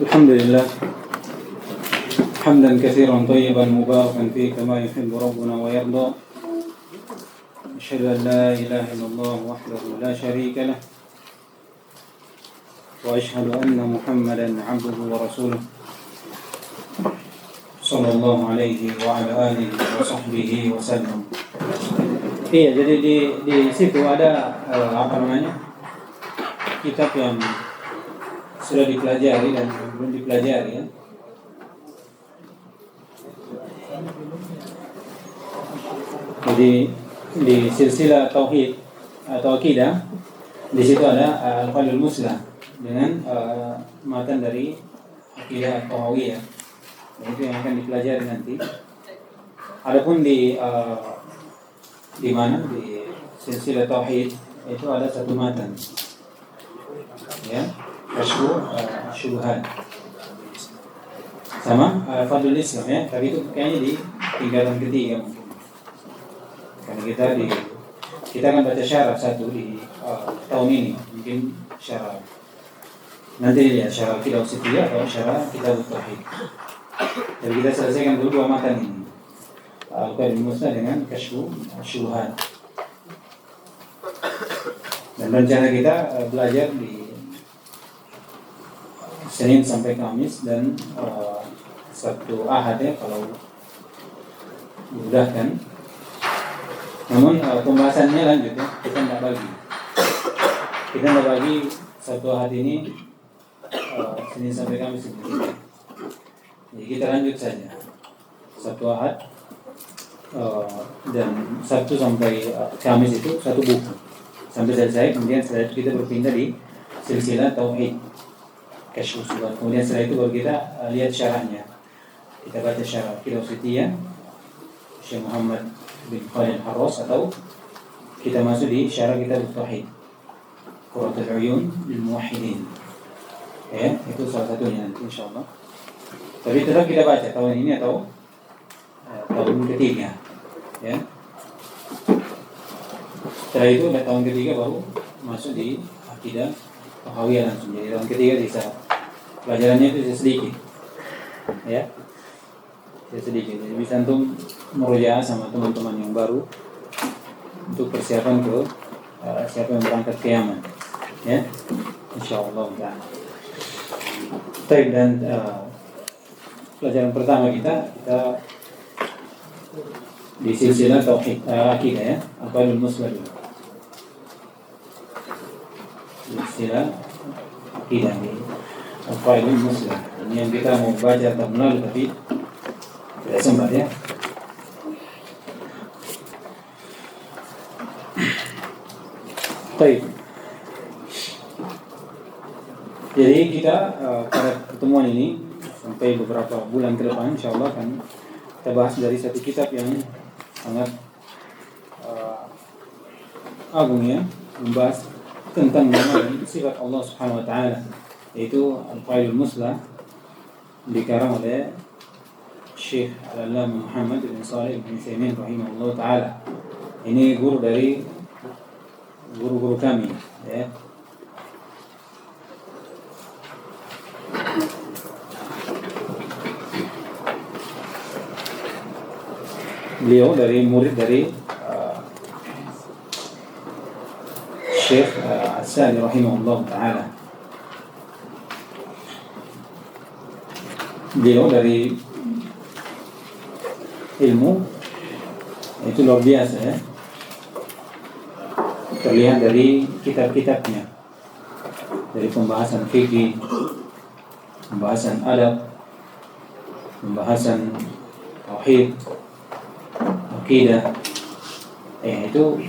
الحمد لله حمدا كثيرا طيبا مباركا فيه كما يحب ربنا ويرضى. أشهد أن لا إله إلا الله وحده لا شريك له، وأشهد أن محمدا عبده ورسوله صلى الله عليه وعلى آله وصحبه وسلم. Iya, jadi di situ ada kitab yang sudah dipelajari dan belum dipelajari ya. Jadi di silsilah tauhid atau akidah di situ ada al-qaulul muslah dengan matan dari akidah at-tahawiyah. Itu yang akan dipelajari nanti. Adapun di mana di silsilah tauhid itu ada satu matan. Ya, syubhat sama fadlul Islam ya, tapi itu kayaknya di tingkatan ketiga mungkin. Karena kita akan baca syarah satu di tahun ini, mungkin syarah nanti ya syarah kitab sitiyah atau syarah kitab tauhid. Jadi kita selesaikan dulu dua matan ini, al-qaulul muslah dengan syubhat. Dan rencana kita belajar di Senin sampai Kamis dan Sabtu Ahad ya kalau dimudahkan. Namun pembahasannya lanjut ya, kita tidak bagi Sabtu Ahad ini Senin sampai Kamis ini. Jadi kita lanjut saja Sabtu Ahad dan Sabtu sampai Kamis itu satu buku sampai selesai. Kemudian setelah itu kita berpindah di silsilah tauhid Kasyfus Syubhat. Kemudian setelah itu baru kita lihat syarahnya. Kita baca syarah kitab sitiyah Syekh Muhammad bin Khalid Harras, atau kita masuk di syarah kitab tauhid Qurratul Uyun lil Muwahhidin. Ya, itu salah satunya nanti insyaallah. Tapi tetap kita baca tahun ini atau tahun ketiga. Ya. Setelah itu tahun ketiga baru masuk di akidah tahawiyah langsung. Jadi tahun ketiga bisa pelajarannya itu sedikit, ya, sedikit. Jadi bisa antum merujaah sama teman-teman yang baru untuk persiapan ke siapa yang berangkat ke Yaman, ya, insyaallah. Baik, dan pelajaran pertama kita di silsilah tauhid akidah ya, al-qaulul muslah. Istilah akidah ini al-qaulul muslah. Ini yang kita mau baca tahun lalu tapi tidak sempat ya. Baik. Jadi kita pada pertemuan ini sampai beberapa bulan ke depan insyaallah akan kita bahas dari satu kitab yang sangat agung ya, membahas tentang nama dan sifat Allah Subhanahu wa taala, yaitu Al-Qaulul Muslah, dikarang oleh Syekh Al-Allamah Muhammad bin Shalih bin Utsaimin rahimahullah taala. Ini guru dari guru-guru kami ya. Beliau dari murid dari Syekh As-Sa'di rahimahullah ta'ala. Beliau dari ilmu itu luar biasa ya. Terlihat dari kitab-kitabnya, dari pembahasan fikih, pembahasan adab, pembahasan tauhid, akidah. Itu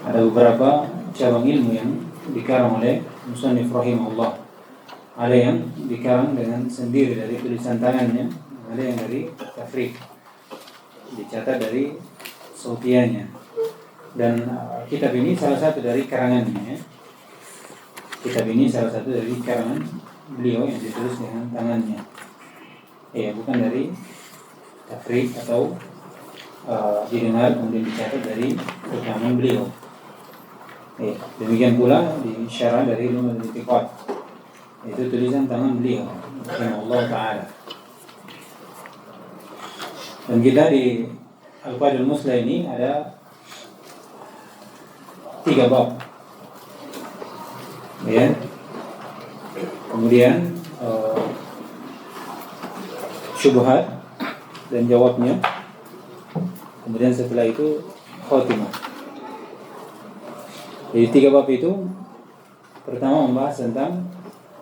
ada beberapa cabang ilmu yang dikarang oleh musannif rahimahullah. Ada yang dikarang dengan sendiri dari tulisan tangannya, ada yang dari tafriq, dicatat dari sautiannya. Dan kitab ini salah satu dari karangannya. Kitab ini salah satu dari karangan beliau yang ditulis dengan tangannya. Bukan dari tafriq atau didengar kemudian dicatat dari rekaman beliau. Demikian pula di syarah dari Ulumul I'tiqad, itu tulisan tangan beliau rahimahullah ta'ala. Dan kita di Al-Qaidul Muslah ini ada 3 bab, ya. Kemudian syubhat dan jawabnya. Kemudian setelah itu khotimah. Jadi 3 bab itu, pertama membahas tentang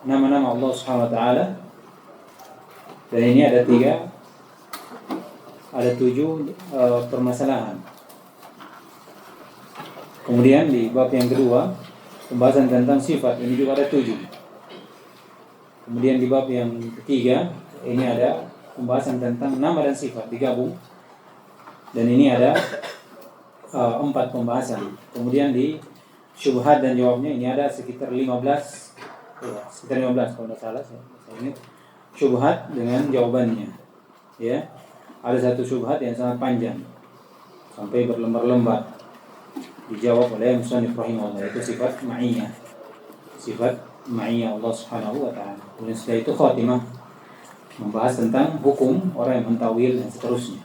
nama-nama Allah Subhanahu wa taala. Dan ini ada 7 permasalahan. Kemudian di bab yang kedua pembahasan tentang sifat, ini juga ada 7. Kemudian di bab yang ketiga ini ada pembahasan tentang nama dan sifat digabung. Dan ini ada 4 pembahasan. Kemudian di syubhat dan jawabnya ini ada sekitar 15 kalau tidak salah saya ingat. Syubhat dengan jawabannya, ya. Ada 1 syubhat yang sangat panjang sampai berlembar-lembar dijawab oleh musannif rahimahullah, itu sifat ma'iyah. Sifat ma'iyah Allah Subhanahu wa taala. Kemudian setelah itu khatimah, membahas tentang hukum orang yang mentawil dan seterusnya.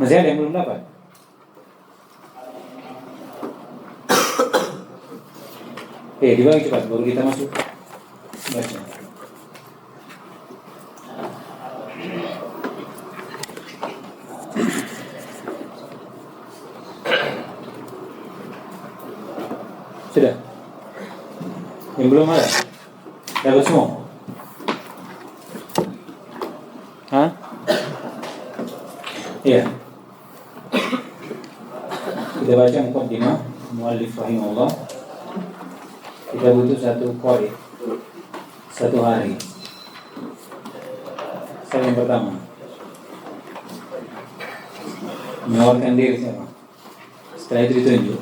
Masih ada yang belum dapat? Dibagi cepat baru kita masuk baca. Sudah? Yang belum ada? Dapat semua? Hah? Iya. Kita baca muqaddimah muallif rahimahullah. Kita butuh 1 qari 1 hari. Saya yang pertama. Menawarkan diri siapa? Setelah itu ditunjuk.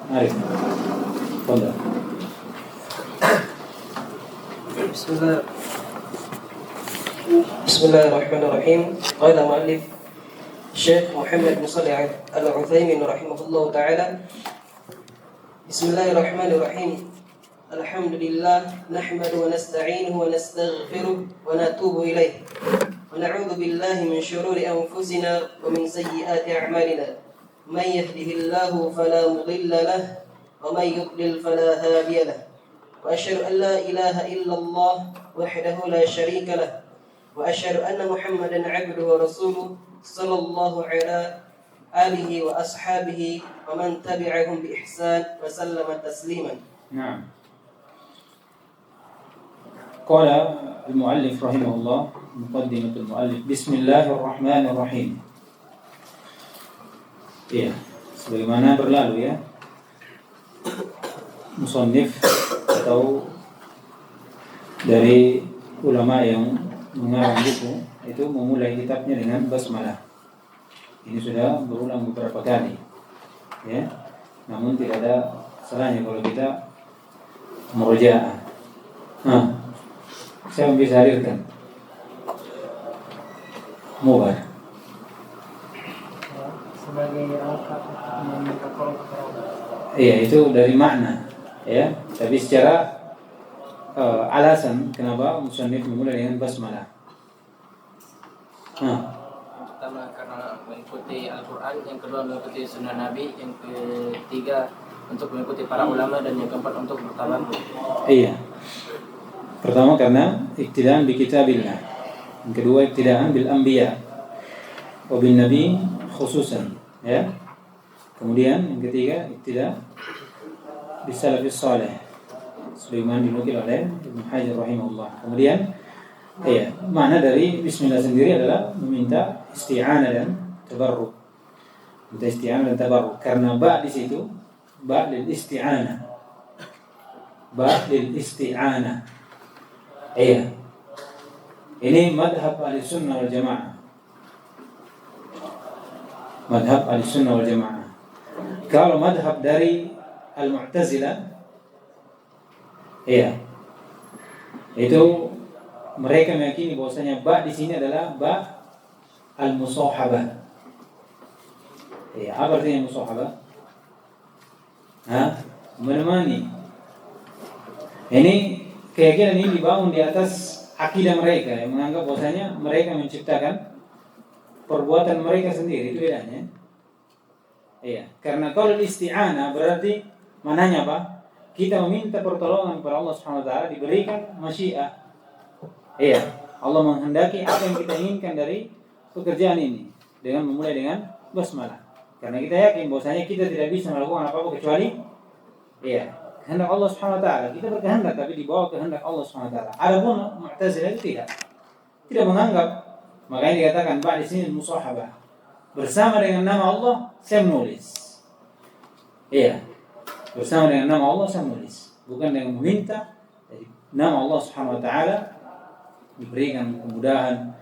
Arif. Tolong. Bismillahirrahmanirrahim. Qala muallif Syekh Muhammad bin Shalih Al-Utsaimin rahimahullah ta'ala. Bismillahirrahmanirrahim. Alhamdulillah nahmadu wa nasta'inuhu wa nastaghfiruh wa natubu ilayh. Wa na'udzu billahi min shururi anfusina wa min sayyiati a'malina. Man yahdihillahu fala mudilla lahu wa man yudlil fala hadiya lahu. Wa asyhadu an la ilaha illallah wahdahu la syarika lahu. Wa asyhadu anna Muhammadan 'abduhu wa rasuluh sallallahu ala alihi wa ashabihi wa man tabi'ahum bi ihsan wa sallama tasliman. Naam. Qala al-muallif rahimahullah, muqaddimatul muallif, bismillahirrahmanirrahim. Iya, sebagaimana berlalu ya, musannif atau dari ulama yang mengarang buku itu memulai kitabnya dengan basmalah. Ini sudah berulang beberapa kali, ya. Namun tidak ada salahnya kalau kita murojaah. Saya bisa hadirkan Mubar sebagai rangka iya, itu dari makna, ya. Tapi secara alasan kenapa musannif memulai dengan basmalah. Pertama karena mengikuti Al-Quran, yang kedua mengikuti sunnah Nabi, yang ketiga untuk mengikuti para ulama, dan yang keempat untuk bertabarruk. Iya. Pertama karena iktidaan bi kitabillah. Yang kedua iktidaan bil anbiya wa bin nabi khususan, ya. Kemudian yang ketiga iktida bis salafis salih sebagaimana dinukil oleh Ibnu Hajar rahimahullah. Kemudian makna dari bismillah sendiri adalah meminta isti'anah dan tabarruk. Minta isti'anah dan tabarruk karena ba di situ ba lil isti'anah. Ba lil isti'anah. Iya. Ini madhab Ahlussunnah wal Jamaah. Madhab Ahlussunnah wal Jamaah. Kalau madhab dari Al-Mu'tazilah, iya, itu mereka meyakini bahwasanya ba di sini adalah ba al-musahabah. Ya, apa artinya musahabah? Menemani. Ini keyakinan ini dibangun di atas akidah mereka yang menganggap bahwasanya mereka menciptakan perbuatan mereka sendiri, itu bedanya. Iya, karena kalau isti'anah berarti mananya apa? Kita meminta pertolongan kepada Allah Subhanahu wa taala, diberikan masyiah. Iya, Allah menghendaki apa yang kita inginkan dari pekerjaan ini dengan memulai dengan basmalah. Karena kita yakin bahwasanya kita tidak bisa melakukan apa-apa kecuali kehendak Allah Subhanahu wa taala. Kita berkehendak tapi di bawah kehendak Allah Subhanahu wa taala. Adapun Mu'tazilah itu tidak menganggap. Makanya dikatakan di sini musahabah. Bersama dengan nama Allah saya menulis. Iya. Bersama dengan nama Allah saya menulis. Bukan dengan meminta dari nama Allah Subhanahu wa taala diberikan kemudahan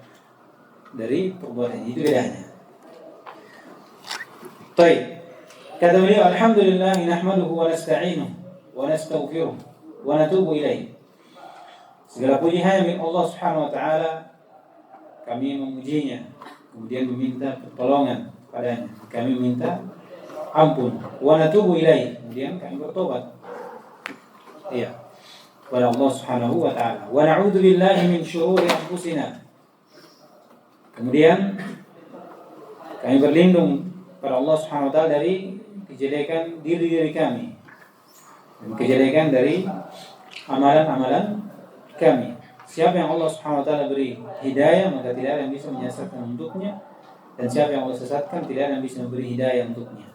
dari perbuatan itu bedanya. Baik. Kata beliau, alhamdulillah nahmaduhu wa nasta'inuhu wa nastaghfiruh wa natubu ilaih. Segala puji hanya milik Allah Subhanahu wa taala. Kami memujinya, kemudian meminta pertolongan padanya. Kami minta ampun. Wa natubu ilaih, kemudian kami bertobat. Iya. Kepada Allah Subhanahu wa taala. Wa na'udzu billahi min syururi anfusina. Kemudian kami berlindung kepada Allah Subhanahu wa taala dari kejelekan diri kami dan kejelekan dari amalan-amalan kami. Siapa yang Allah Subhanahu wa taala beri hidayah, maka tidak ada yang bisa menyesatkan untuknya, dan siapa yang Allah sesatkan tidak ada yang bisa memberi hidayah untuknya.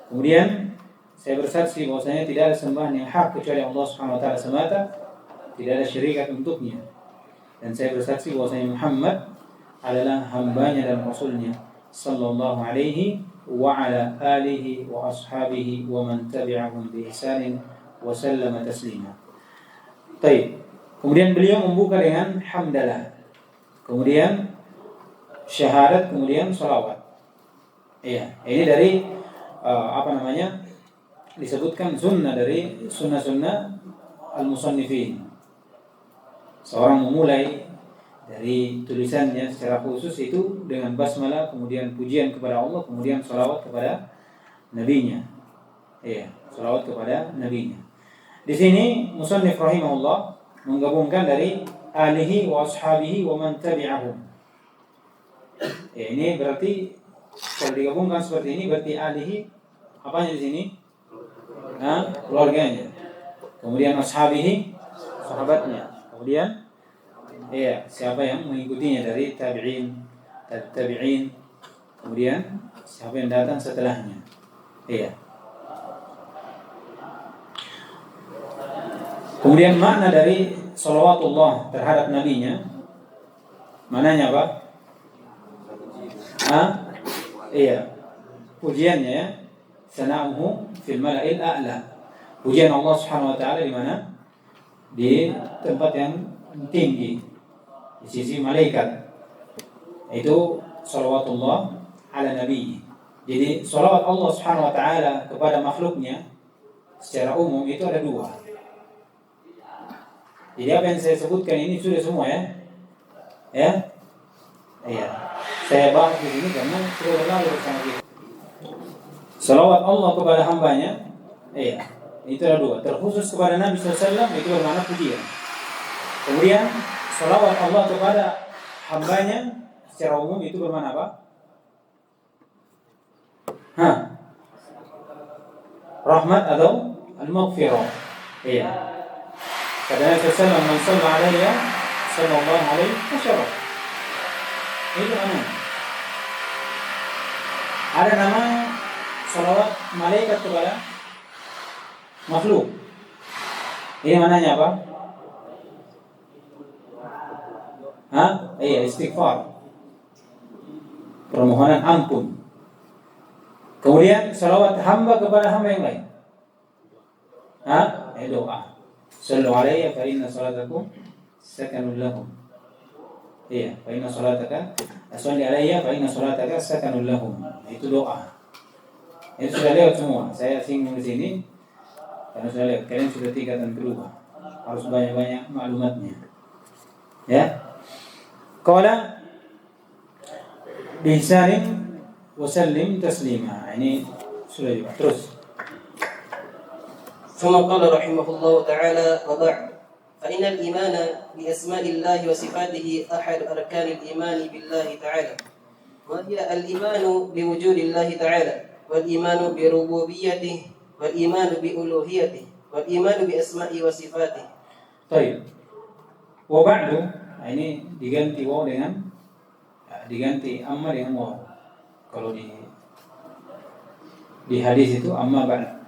Kemudian saya bersaksi bahwasanya tidak ada sembahan yang hak kecuali Allah Subhanahu wa taala semata, tidak ada syirikat untuknya. Dan saya bersaksi bahwasanya Muhammad adalah hambanya dan rasulnya sallallahu alaihi wa ala alihi wa ashabihi wa man tabi'ahum bi ihsanin wa sallama taslima. Baik. Kemudian beliau membuka dengan hamdalah. Kemudian syahadat, kemudian salawat. Iya, ini dari disebutkan sunnah dari sunnah-sunnah al-musannifin. Seorang memulai dari tulisannya secara khusus itu dengan basmalah, kemudian pujian kepada Allah, kemudian salawat kepada nabinya. Iya, salawat kepada nabinya. Di sini musannif rahimahullah menggabungkan dari alihi wa ashabihi wa man tabi'ahum. Ini berarti kalau digabungkan seperti ini berarti alihi apanya di sini? Keluarganya. Kemudian ashabihi sahabatnya. Kemudian siapa yang mengikutinya dari tabi'in. Kemudian siapa yang datang setelahnya. Kemudian makna dari salawatullah terhadap nabinya, maknanya apa? Pujiannya ya, sana'uhu fil mala'il a'la. Pujian Allah Subhanahu wa taala di mana? Di tempat yang tinggi, di sisi malaikat. Itu salawatullah ala nabi. Jadi salawat Allah Subhanahu wa taala kepada makhluknya secara umum itu ada dua. Jadi apa yang saya sebutkan ini sudah semua ya. Saya bahas di sini karena sudah berlalu bersama kita. Salawat Allah kepada hambanya, itu ada dua. Terkhusus kepada Nabi SAW itu bermakna pujian. Kemudian salawat Allah kepada hambanya secara umum itu bermakna apa? Rahmat atau al-maghfirah. Kata Nabi SAW, man shalla alayya sallallahu alaihi wasallam. Itu namanya. Ada nama salawat malaikat kepada makhluk. Ini mananya apa? Istighfar. Permohonan ampun. Kemudian salawat hamba kepada hamba yang lain. Doa. Sallu alayya fa inna salatakum sakanun lahum. Fa inna salataka salli alayya fa inna salataka sakanun lahum. Itu doa. Itu sudah lewat semua. Saya singgung di sini karena sudah lewat. Kalian sudah tingkatan kedua. Harus banyak-banyak maklumatnya. Qala bihsanin وسلم تسليما. Ini sudah juga. Terus. ثم قال رحمه الله تعالى: وبعد فإن الإيمان بأسماء الله وصفاته أحد أركان الإيمان بالله تعالى، وهي الإيمان بوجود الله تعالى، والإيمان بربوبيته، والإيمان بألوهيته، والإيمان بأسمائه وصفاته. طيب. وبعد ini diganti waw dengan diganti amma dengan waw. Kalau di hadis itu amma ba'd.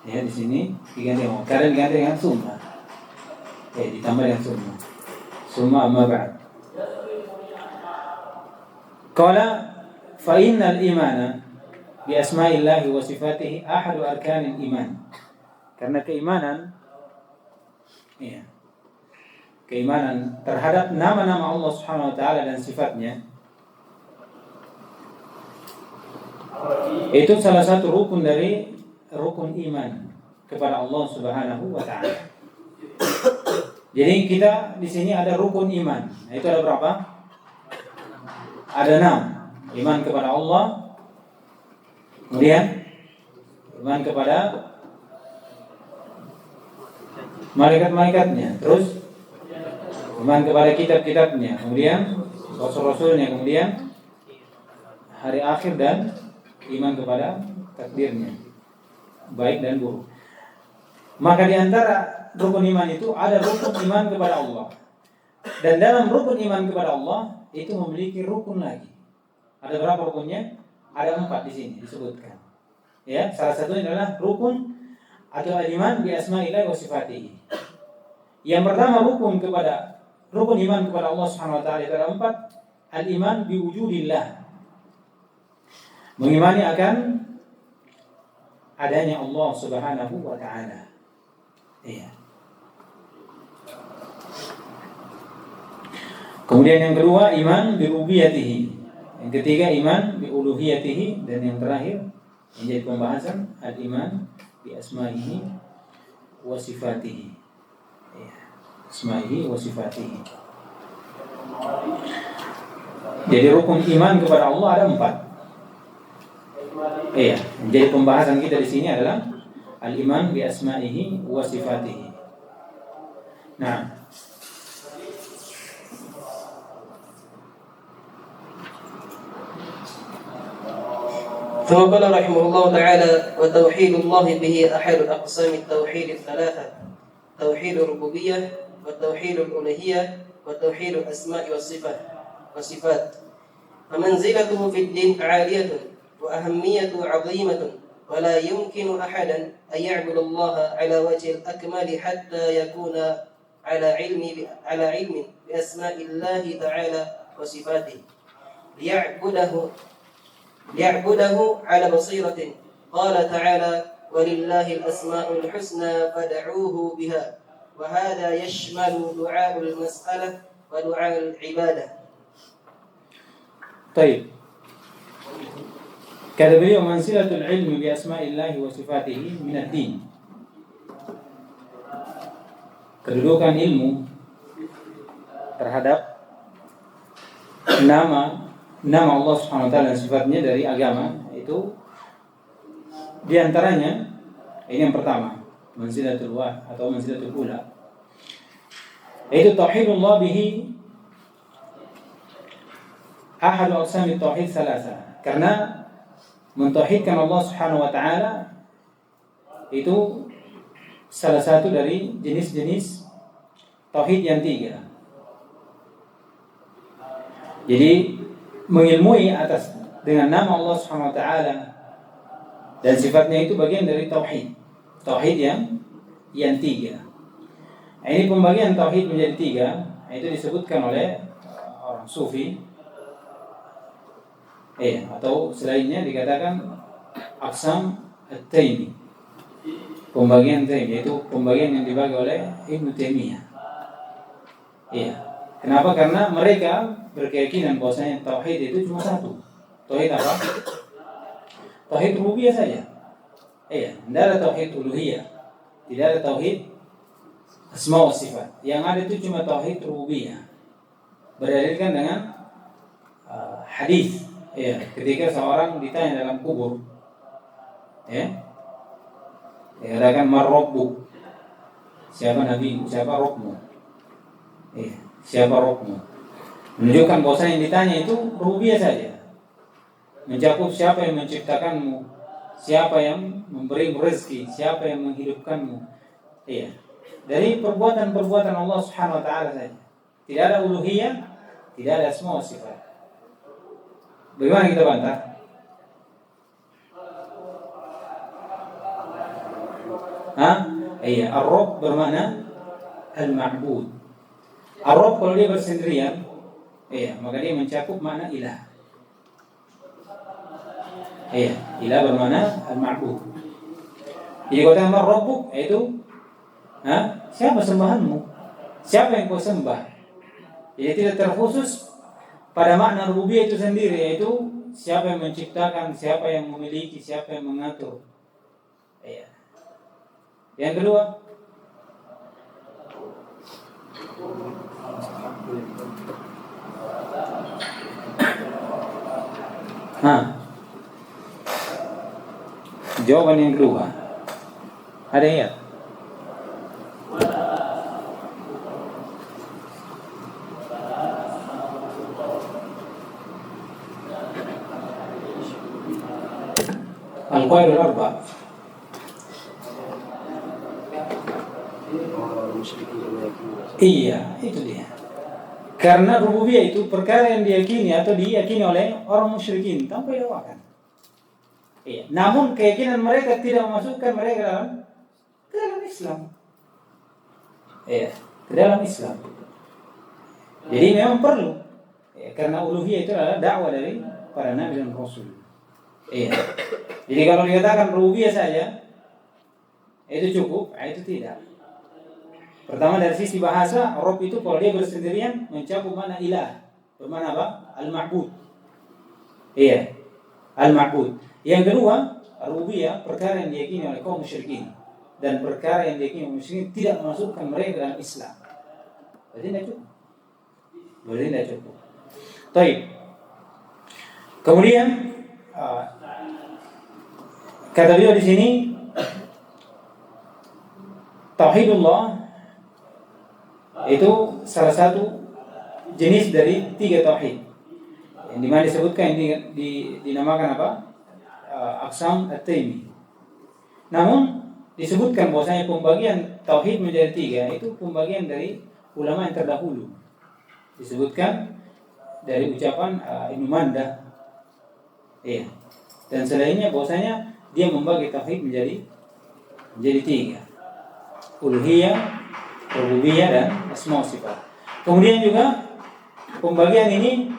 Ya, di sini diganti waw. Karena diganti dengan summa. Ditambah dengan summa. Summa amma ba'd. Qala fa innal imana bi asma'illahi wa sifatihi ahadu arkanil iman. Karena keimanan keimanan terhadap nama-nama Allah Subhanahu wa taala dan sifatnya itu salah satu rukun dari rukun iman kepada Allah Subhanahu wa taala. Jadi kita di sini ada rukun iman. Nah, itu ada berapa? Ada 6. Iman kepada Allah, kemudian iman kepada malaikat-malaikatnya, terus iman kepada kitab-kitabnya, kemudian rasul-rasulnya, kemudian hari akhir, dan iman kepada takdirnya, baik dan buruk. Maka di antara rukun iman itu ada rukun iman kepada Allah. Dan dalam rukun iman kepada Allah itu memiliki rukun lagi. Ada berapa rukunnya? Ada 4 di sini disebutkan. Ya, salah satunya adalah rukun atau iman bi asma'illahi wa sifatihi. Yang pertama rukun iman kepada Allah Subhanahu wa taala itu ada 4. Al-iman bi wujudillah. Mengimani akan adanya Allah Subhanahu wa taala. Iya. Kemudian yang kedua iman bi rububiyatihi. Yang ketiga iman bi uluhiyatihi, dan yang terakhir menjadi pembahasan al-iman bi asma'ihi wa sifatihi. Iya. Asma'ihi wa sifatihi. Jadi rukun iman kepada Allah ada 4. Iya, jadi pembahasan kita di sini adalah al-iman bi asma'ihi wa sifatihi. Nah, ثم قال رحمه الله تعالى: وتوحيد الله به أحد أقسام التوحيد الثلاثة: توحيد الربوبية، والتوحيد الألوهية، وتوحيد الأسماء والصفات. فمنزلته في الدين عالية وأهمية عظيمة، ولا يمكن أحدا أن يعبد الله على وجه الأكمل حتى يكون على علم بأسماء الله تعالى وصفاته، ليعبده على بصيرة. قال تعالى: ولله الأسماء الحسنى فادعوه بها. وهذا يشمل دعاء المسألة ودعاء العبادة. طيب. Kata beliau, mansilatul ilmi bi asma'illahi wa sifatihi min ad-din. Kedudukan ilmu terhadap nama Allah Subhanahu wa taala dan sifatnya dari agama itu di antaranya ini yang pertama, mansilatul atau mansilatul ula, yaitu tauhidullah bihi ahadu aqsami tauhid salasa. Karena mentauhidkan Allah Subhanahu wa taala itu salah satu dari jenis-jenis tauhid yang 3. Jadi mengilmui atas dengan nama Allah Subhanahu wa taala dan sifatnya itu bagian dari tauhid. Tauhid yang 3. Nah, ini pembagian tauhid menjadi 3, itu disebutkan oleh orang sufi. Atau selainnya dikatakan aqsam at-Taimi. Pembagian Taimi itu pembagian yang dibagi oleh Ibnu Taimiyah. Kenapa? Karena mereka berkeyakinan bahwasanya tauhid itu cuma satu. Tauhid apa? Tauhid rububiyah saja. Tidak ada tauhid uluhiyah. Tidak ada tauhid asma wa sifat. Yang ada itu cuma tauhid rububiyah. Berdalilkan dengan hadis Ya, ketika seorang ditanya dalam kubur, ya, dikatakan marrobbuk, siapa nabi, siapa rohmu, ya, siapa rohmu, menunjukkan bahwa yang ditanya itu rububiyah saja, mencakup siapa yang menciptakanmu, siapa yang memberi rezeki, siapa yang menghidupkanmu, ya, dari perbuatan-perbuatan Allah Subhanahu Wa Taala saja, tidak ada uluhiyah, tidak ada asma wa sifat. Bagaimana kita bantah? Iya, Ar-Rabb bermakna Al-Ma'bud. Ar-Rabb kalau dia bersendirian, iya, maka dia mencakup makna ilah. Iya, ilah bermakna Al-Ma'bud. Jadi kalau kata Rabbuk itu, siapa sembahanmu? Siapa yang kau sembah? Jadi tidak terkhusus pada makna rububiyah itu sendiri, yaitu siapa yang menciptakan, siapa yang memiliki, siapa yang mengatur. Iya. Yang kedua, jawaban yang kedua, ada ya? Al-Qaidul Arba. Iya, itu dia. Karena rububiyah itu perkara yang diyakini atau diyakini oleh orang musyrikin tanpa dilawakan. Iya. Namun keyakinan mereka tidak memasukkan mereka ke dalam Islam. Iya, ke dalam Islam. Jadi memang perlu. Ya, karena uluhiyah itu adalah dakwah dari para nabi dan rasul. Iya. Jadi kalau dikatakan rububiyah saja itu cukup, itu tidak. Pertama dari sisi bahasa, Rabb itu kalau dia bersendirian mencakup makna ilah. Bermakna apa? Al-Ma'bud. Iya. Al-Ma'bud. Yang kedua, rububiyah perkara yang diyakini oleh kaum musyrikin dan perkara yang diyakini oleh musyrikin tidak memasukkan mereka dalam Islam. Berarti tidak cukup. Berarti tidak cukup. Baik. Kemudian kata beliau di sini tauhidullah itu salah satu jenis dari 3 tauhid yang dimana disebutkan dinamakan apa? Aqsam at-Taimi. Namun disebutkan bahwasanya pembagian tauhid menjadi 3 itu pembagian dari ulama yang terdahulu. Disebutkan dari ucapan Ibnu Mandah. Iya. Dan selainnya bahwasanya dia membagi tauhid menjadi 3. Uluhiyah, rububiyah dan asma wa sifat. Kemudian juga pembagian ini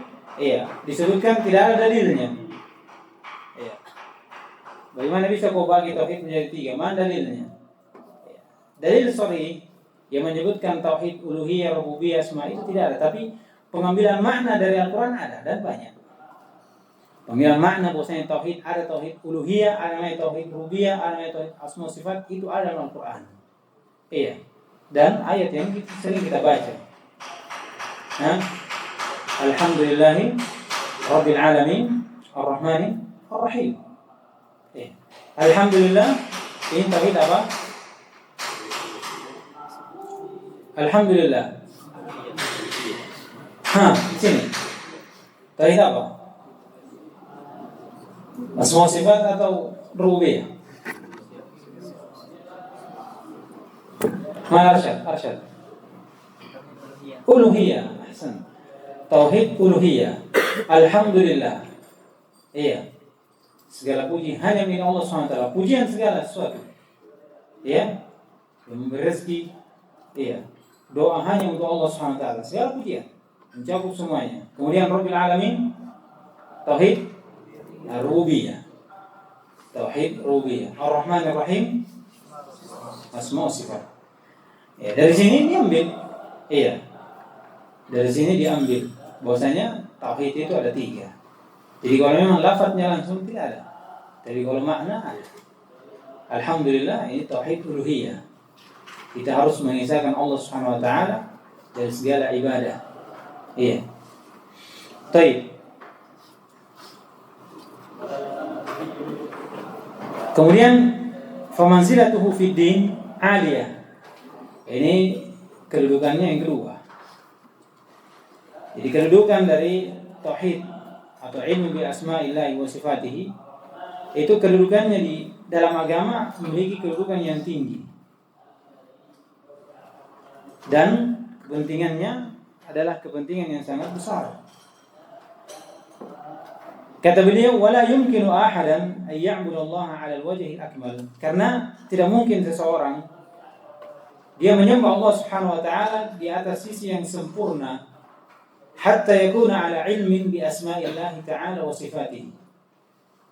disebutkan tidak ada dalilnya. Iya. Bagaimana bisa kau bagi tauhid menjadi 3? Mana dalilnya? Iya. Dalil sahih yang menyebutkan tauhid uluhiyah, rububiyah, asma itu tidak ada, tapi pengambilan makna dari Al-Qur'an ada dan banyak. Pengambilan makna bahwasanya tauhid ada tauhid uluhiyah, ada tauhid rububiyah, ada tauhid asma wa sifat itu ada dalam Al-Qur'an. Iya. Dan ayat yang sering kita baca. Alhamdulillahi Rabbil Alamin Ar-Rahmani Ar-Rahim. Iya. Alhamdulillah, ini tauhid apa? Alhamdulillah. Sini. Tauhid apa? Asma sifat atau rububiyah? Ma arsyad. Uluhiyah. Ahsan. Tauhid uluhiyah. Alhamdulillah. Iya. Segala puji hanya milik Allah SWT. Pujian segala sesuatu. Iya. Yang memberi rezeki. Iya. Doa hanya untuk Allah SWT. Segala pujian mencakup semuanya. Kemudian Rabbil Alamin. Tauhid rububiyah. Tauhid rububiyah. Ar-Rahman Ar-Rahim. Asma wa sifat. Ya, dari sini diambil. Iya. Dari sini diambil bahwasanya tauhid itu ada 3. Jadi kalau memang lafadznya langsung tidak ada. Tapi kalau makna ada. Alhamdulillah ini tauhid uluhiyah. Kita harus mengisahkan Allah Subhanahu wa taala dari segala ibadah. Iya. Baik. Kemudian famanzilatuhu fid din aliyah. Ini kedudukannya yang kedua. Jadi kedudukan dari tauhid atau ilmu bi asma'illahi wa sifatihi itu kedudukannya di dalam agama memiliki kedudukan yang tinggi. Dan kepentingannya adalah kepentingan yang sangat besar. Kata beliau, wala yumkinu ahadan an ya'budallaha 'ala al-wajhi al-akmal. Karena tidak mungkin seseorang dia menyembah Allah Subhanahu wa taala di atas sisi yang sempurna hatta yakuna 'ala ilmin bi asma'illahi ta'ala wa sifatihi.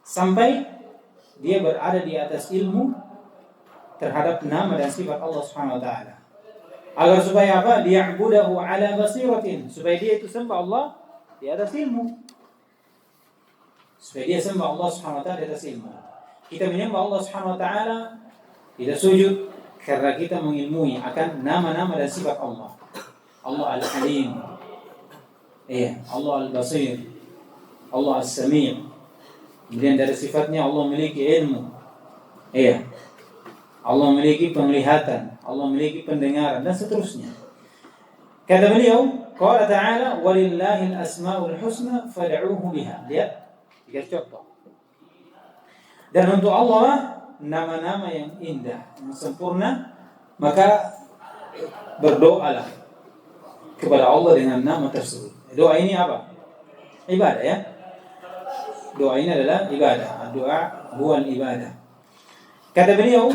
Sampai dia berada di atas ilmu terhadap nama dan sifat Allah Subhanahu wa taala. Agar supaya apa? Liya'budahu 'ala basiratin, supaya dia itu sembah Allah di atas ilmu. Supaya dia sembah Allah Subhanahu wa taala di atas ilmu. Kita menyembah Allah Subhanahu wa taala, kita sujud karena kita mengilmui akan nama-nama dan sifat Allah. Allah Al-Halim. Allah Al-Basir. Allah As-Sami'. Kemudian dari sifatnya Allah memiliki ilmu. Allah memiliki penglihatan, Allah memiliki pendengaran dan seterusnya. Kata beliau, qala ta'ala walillahil asmaul husna fad'uuhu biha. Lihat. Tiga contoh. Dan untuk Allah nama-nama yang indah, yang sempurna, maka berdoalah kepada Allah dengan nama tersebut. Doa ini apa? Ibadah ya. Doa ini adalah ibadah. Doa huwal ibadah. Kata beliau,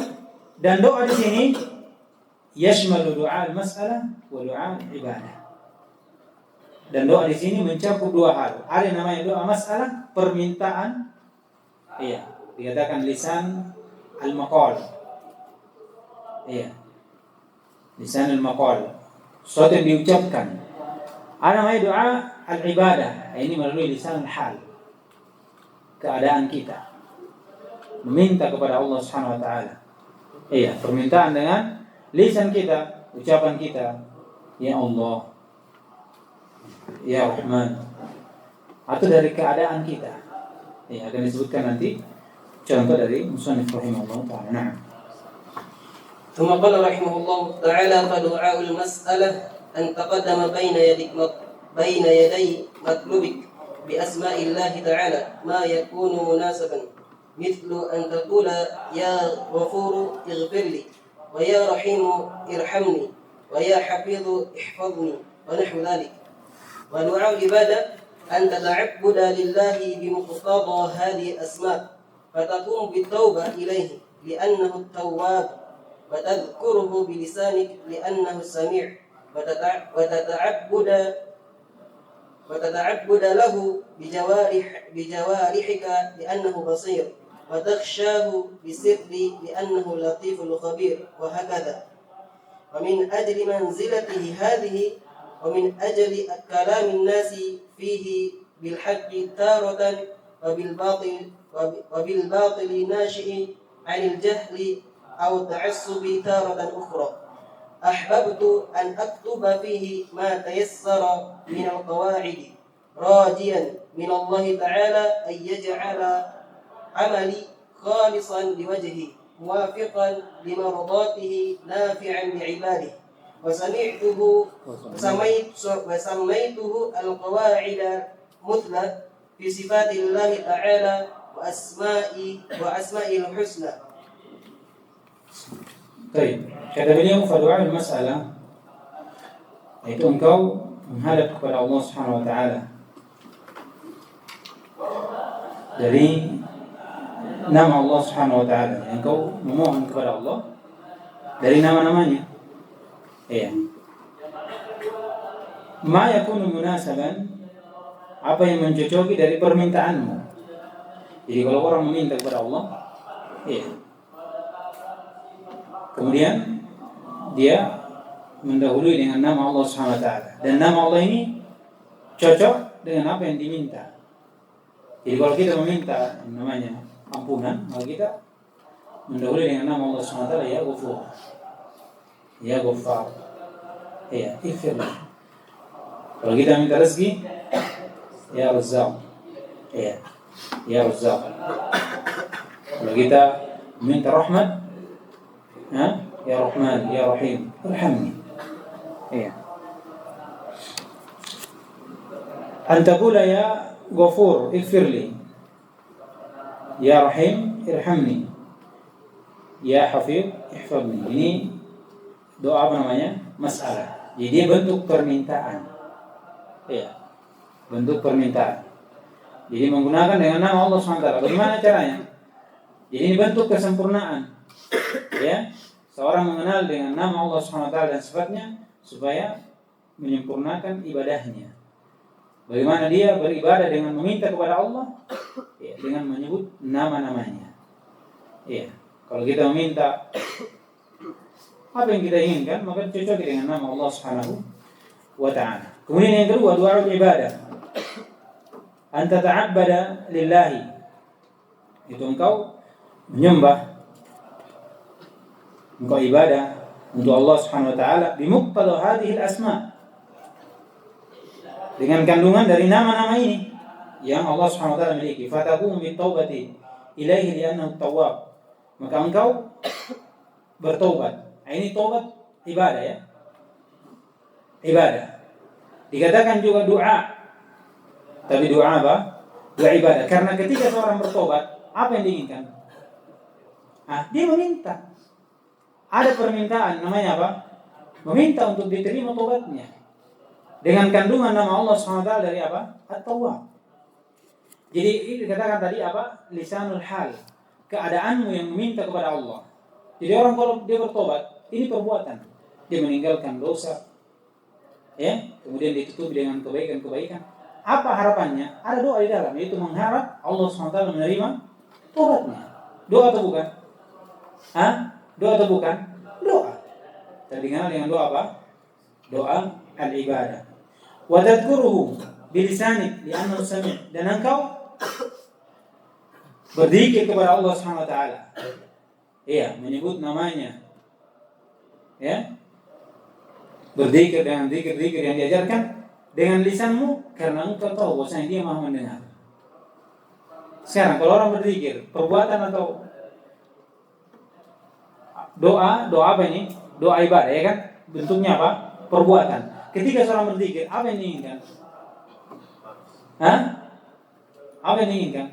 dan doa di sini yashmalu doa al-mas'alah wa doa ibadah. Dan doa di sini mencakup dua hal. Ada yang namanya doa masalah, permintaan. Dikatakan lisan al-maqal. Lisan al-maqal. Sesuatu yang diucapkan. Ada namanya doa al-ibadah. Ini melalui lisan al-hal. Keadaan kita. Meminta kepada Allah Subhanahu wa taala. Permintaan dengan lisan kita, ucapan kita. Ya Allah, Ya Rahman, atau dari keadaan kita. Akan disebutkan nanti contoh dari musannif rahimahullah ta'ala. ثم قال رحمه الله تعالى فدعاء المسألة أن تقدم بين يدي مطلوبك بأسماء الله تعالى ما يكون مناسبا مثل أن تقول يا غفور اغفر لي ويا رحيم ارحمني ويا حفيظ احفظني ونحو ذلك. ودعاء العبادة أن تتعبد لله بمقتضى هذه الأسماء فتقوم بالتوبة إليه لأنه التواب وتذكره بلسانك لأنه السميع وتتعبد له بجوارحك لأنه بصير وتخشاه بسر لأنه لطيف خبير وهكذا. ومن أجل منزلته هذه ومن أجل كلام الناس فيه بالحق تارة وبالباطل ناشئ عن الجهل أو تعصب تارة أخرى أحببت أن أكتب فيه ما تيسر من القواعد راجيا من الله تعالى أن يجعل عملي خالصا لوجهه موافقا لمرضاته نافعا لعباده وسميته القواعد مثلى في صفات الله تعالى وأسمائه الحسنى. Baik, kata beliau fadu'a al-mas'alah, yaitu engkau menghadap kepada Allah Subhanahu wa taala dari nama Allah Subhanahu wa taala. Engkau memohon kepada Allah dari nama-namanya. Ma yakunu munasaban, apa yang mencocoki dari permintaanmu. Jadi kalau orang meminta kepada Allah, kemudian dia mendahului dengan nama Allah Subhanahu wa taala, dan nama Allah ini cocok dengan apa yang diminta. Jadi kalau kita meminta namanya ampunan, maka kita mendahului dengan nama Allah Subhanahu wa taala, ya Ghafur, ya Ghaffar, ighfir. Kalau kita minta rezeki, ya Razzaq, ya Razzaq. Kalau kita Minta rahmat, ya Rahman, ya Rahim, irhamni. Iya. Antaqula ya Ghafur, ighfirli. Ya Rahim, irhamni. Ya Hafiz, ihfadni. Ini doa apa namanya? Masalah. Jadi dia bentuk permintaan. Iya. Bentuk permintaan. Jadi menggunakan dengan nama Allah SWT. Bagaimana caranya? Jadi ini bentuk kesempurnaan. Ya. Seorang mengenal dengan nama Allah SWT dan sifatnya supaya menyempurnakan ibadahnya. Bagaimana dia beribadah dengan meminta kepada Allah, ya, dengan menyebut nama-namanya. Ya. Kalau kita meminta apa yang kita inginkan, maka cocok dengan nama Allah Subhanahu wa ta'ala. Kemudian yang kedua, doa ibadah. Anta ta'abbada lillahi. Itu engkau menyembah, engkau ibadah untuk Allah Subhanahu wa ta'ala bimuqtada hadhihi al-asma. Dengan kandungan dari nama-nama ini yang Allah Subhanahu wa ta'ala miliki. Fatakum bitaubati ilaihi li'annahu tawwab. Maka engkau bertobat. Ini tobat ibadah, ya. Ibadah. Dikatakan juga doa. Tapi doa apa? Doa ibadah. Karena ketika seorang bertobat, apa yang diinginkan? Dia meminta. Ada permintaan, namanya apa? Meminta untuk diterima tobatnya. Dengan kandungan nama Allah SWT dari apa? At-Tawwab. Jadi ini dikatakan tadi apa? Lisanul hal. Keadaanmu yang meminta kepada Allah. Jadi orang kalau dia bertobat, ini perbuatan. Dia meninggalkan dosa, ya, kemudian ditutupi dengan kebaikan-kebaikan. Apa harapannya? Ada doa di dalam, yaitu mengharap Allah SWT menerima tobatnya. Doa atau bukan? Doa atau bukan? Doa. Terdengar dengan doa apa? Doa al-ibadah. Wa tadhkuruhu bilisanik li'annahu sami'. Dan engkau berzikir kepada Allah SWT. Iya, menyebut namanya. Ya. Berzikir dengan zikir-zikir yang diajarkan dengan lisanmu karena engkau tahu bahwasanya dia Maha mendengar. Sekarang kalau orang berzikir, perbuatan atau doa apa ini? Doa ibadah, ya kan? Bentuknya apa? Perbuatan. Ketika seorang berzikir, apa yang diinginkan? Apa yang diinginkan?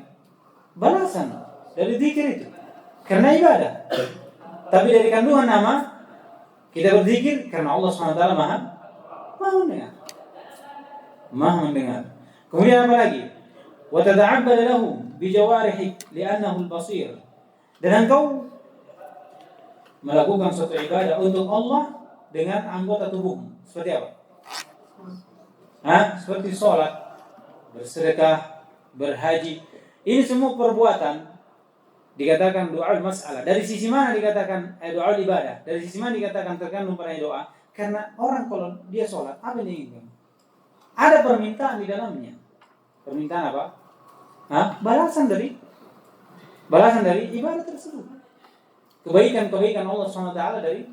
Balasan dari zikir itu. Karena ibadah. Tapi dari kandungan nama, kita berzikir karena Allah SWT Maha mendengar. Maha mendengar. Kemudian apa lagi? Wa tada'abbada lahu bijawarihik li'annahu al-basir. Dan engkau melakukan suatu ibadah untuk Allah dengan anggota tubuhmu. Seperti apa? Seperti sholat, bersedekah, berhaji. Ini semua perbuatan dikatakan doa masalah. Dari sisi mana dikatakan doa ibadah? Dari sisi mana dikatakan terkandung pada doa? Karena orang kalau dia sholat, apa yang diinginkan? Ada permintaan di dalamnya. Permintaan apa? Balasan dari ibadah tersebut. Kebaikan-kebaikan Allah SWT dari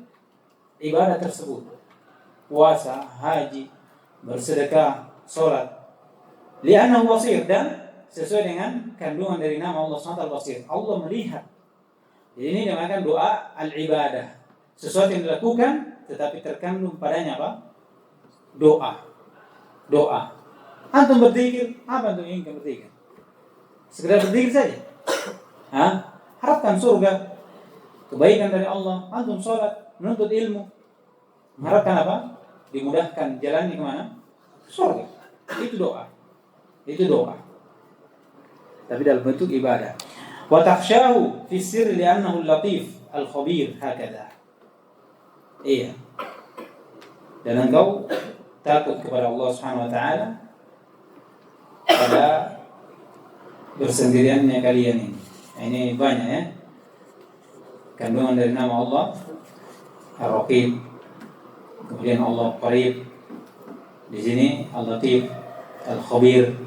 ibadah tersebut. Puasa, haji, bersedekah, sholat. Li'annahu basir, dan sesuai dengan kandungan dari nama Allah SWT al-Basir. Allah melihat. Jadi ini dinamakan doa al-ibadah. Sesuatu yang dilakukan tetapi terkandung padanya apa? Doa. Antum berzikir, apa antum ingin berzikir? Sekedar berzikir saja. Harapkan surga, kebaikan dari Allah. Antum sholat, menuntut ilmu, mengharapkan apa? Dimudahkan jalannya kemana? Surga. Itu doa. Tapi dalam bentuk ibadah. Wa takhshahu fi sirri li'annahu al-latif al-khabir hakadha. Iya. Dan engkau takut kepada Allah Subhanahu wa taala pada bersendiriannya kalian ini. Ini banyak, ya. Kandungan dari nama Allah Ar-Raqib. Kemudian Allah Qarib. Di sini Al-Latif, Al-Khabir.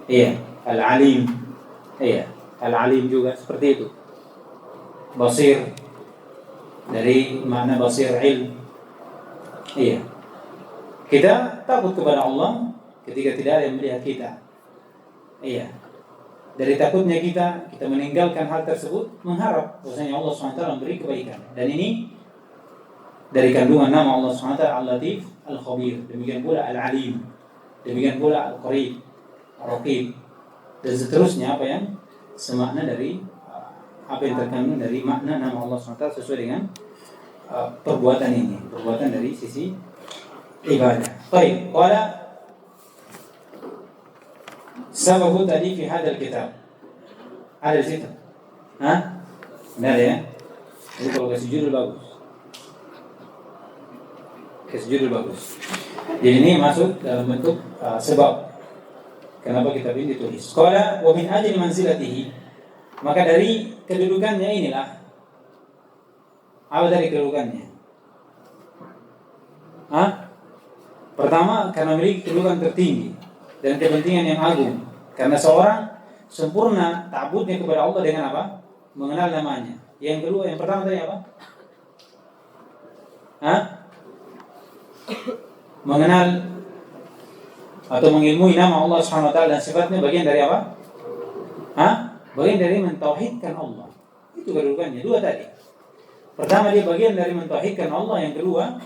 Iya, Al-Alim. Iya, Al-Alim juga seperti itu. Basir, dari makna basir ilm. Iya. Kita takut kepada Allah ketika tidak ada yang melihat kita. Iya. dari takutnya kita meninggalkan hal tersebut, mengharap bahwasanya Allah SWT memberi kebaikan. Dan ini dari kandungan nama Allah SWT Al-Latif, Al-Khabir, demikian pula Al-Alim, demikian pula Al-Qarib, Al-Raqib, dan seterusnya apa yang semakna dari apa yang terkandung dari makna nama Allah SWT sesuai dengan perbuatan ini, perbuatan dari sisi ibadah. Baik, qala sababu tadi fi hadzal kitab. Ada di situ. Hah? Benar ya? Jadi kalau kasih judul bagus. Kasih judul bagus. Jadi ini masuk dalam bentuk sebab kenapa kitab ini ditulis. Qala wa min ajli manzilatihi. Maka dari kedudukannya inilah. Apa dari kedudukannya? Hah? Pertama, karena memiliki kedudukan tertinggi dan kepentingan yang agung. Karena seorang sempurna ta'budnya kepada Allah dengan apa? Mengenal namanya. Yang kedua, yang pertama tadi apa? Hah? Mengenal atau mengilmui nama Allah Subhanahu wa taala dan sifatnya bagian dari apa? Hah? Bagian dari mentauhidkan Allah. Itu kedudukannya. Dua tadi. Pertama, dia bagian dari mentauhidkan Allah. Yang kedua,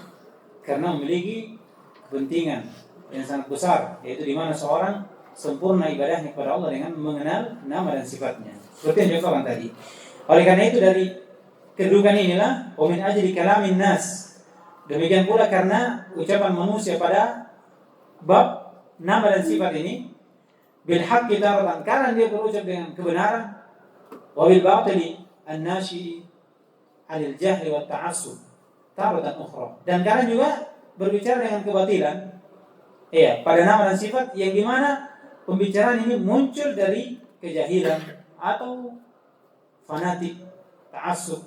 karena memiliki kepentingan yang sangat besar, yaitu di mana seorang sempurna ibadahnya kepada Allah dengan mengenal nama dan sifatnya. Seperti yang diucapkan tadi. Oleh karena itu dari kedudukan inilah wa min ajli kalamin nas. Demikian pula karena ucapan manusia pada bab nama dan sifat ini bil haqqi taratan, karena dia berucap dengan kebenaran, wa bil batili an-nashi 'anil jahli wat ta'assub taratan ukhra. Dan karena juga berbicara dengan kebatilan, pada nama dan sifat yang dimana pembicaraan ini muncul dari kejahilan atau fanatik, ta'assub.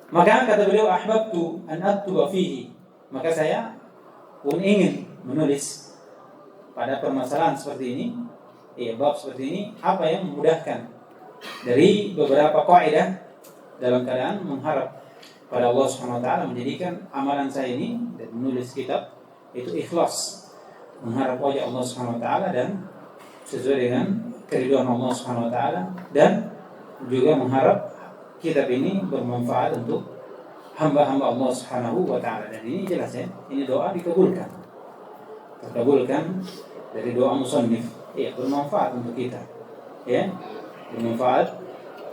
Maka kata beliau, ahbabtu an aktuba fihi, maka saya pun ingin menulis pada permasalahan seperti ini, bab seperti ini, apa yang memudahkan dari beberapa kaidah dalam keadaan mengharap pada Allah Subhanahu wa taala, menjadikan amalan saya ini dan menulis kitab itu ikhlas, mengharap wajah Allah Subhanahu wa taala dan sesuai dengan keridhaan Allah Subhanahu wa taala, dan juga mengharap kitab ini bermanfaat untuk hamba-hamba Allah Subhanahu wa taala. Dan ini jelas ya, ini doa dikabulkan. Terkabulkan dari doa musannif. Bermanfaat untuk kita. Bermanfaat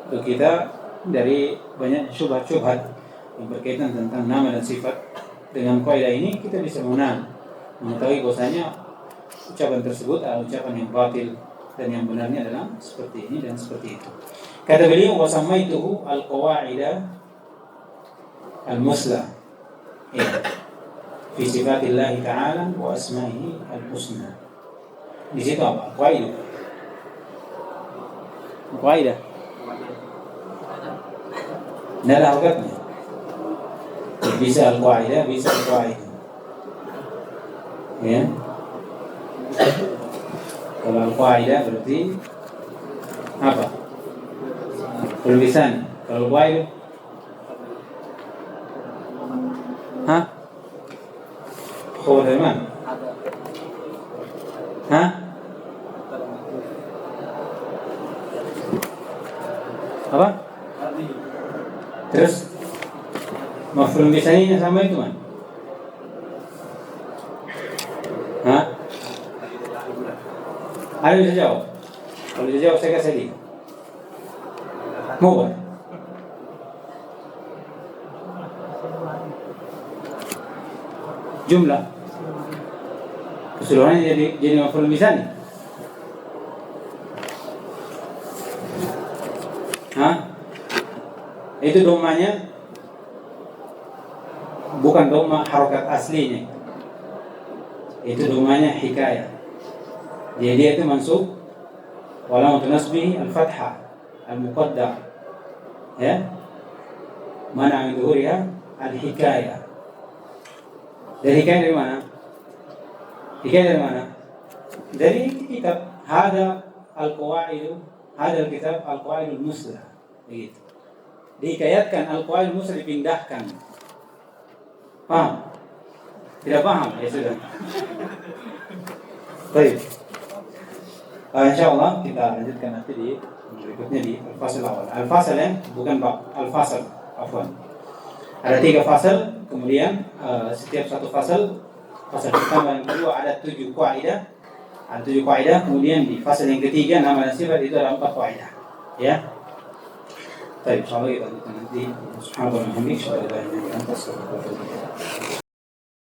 untuk kita dari banyak syubhat-syubhat yang berkaitan tentang nama dan sifat. Dengan kaidah ini kita bisa mengetahui bahwasanya ucapan tersebut adalah ucapan yang batil dan yang benarnya adalah seperti ini dan seperti itu. Kata beliau, wa samaituhu al-qawaida al-musla fi sifatillah ta'ala wa asma'ihi al-husna. Di situ apa? Qaidah. Qaidah. Nada harokatnya. Bisa al-qaidah, bisa al-qaidah. Ya. Kalau al-qaidah berarti apa? Tulisan. Kalau qaidah, khabar dari mana? Apa? Terus maf'ul bihi sama itu kan? Ada bisa jawab? Kalau bisa jawab saya kasih dia. Mau kan? Jumlah keseluruhannya jadi maf'ul bihi. Itu domanya bukan doma harokat aslinya. Itu domanya hikayah. Jadi dia itu mansub walaupun nasbi al-fathah al-muqaddar. Mana yang zuhuriha al-hikayah. Dari hikayah dari mana? Hikayah dari mana? Dari kitab hada al-qawaid, hada kitab al-qawaid al-muslah. Begitu. Dihikayatkan al-qawaid al-muslah, dipindahkan. Paham? Tidak paham? Ya sudah. Baik. Insyaallah kita lanjutkan nanti di berikutnya di al-fasal awal. Al-fasal yang bukan bab, al-fasal, afwan. Ada 3 fasal, kemudian setiap satu fasal pertama dan kedua ada 7 kaidah. Ada 7 kaidah, kemudian di fasal yang ketiga nama dan sifat itu ada 4 kaidah. Ya. Baik, insyaallah kita lanjutkan nanti. Subhanallah wa bihamdihi, asyhadu an la ilaha illa anta, astaghfiruka wa atubu ilaik.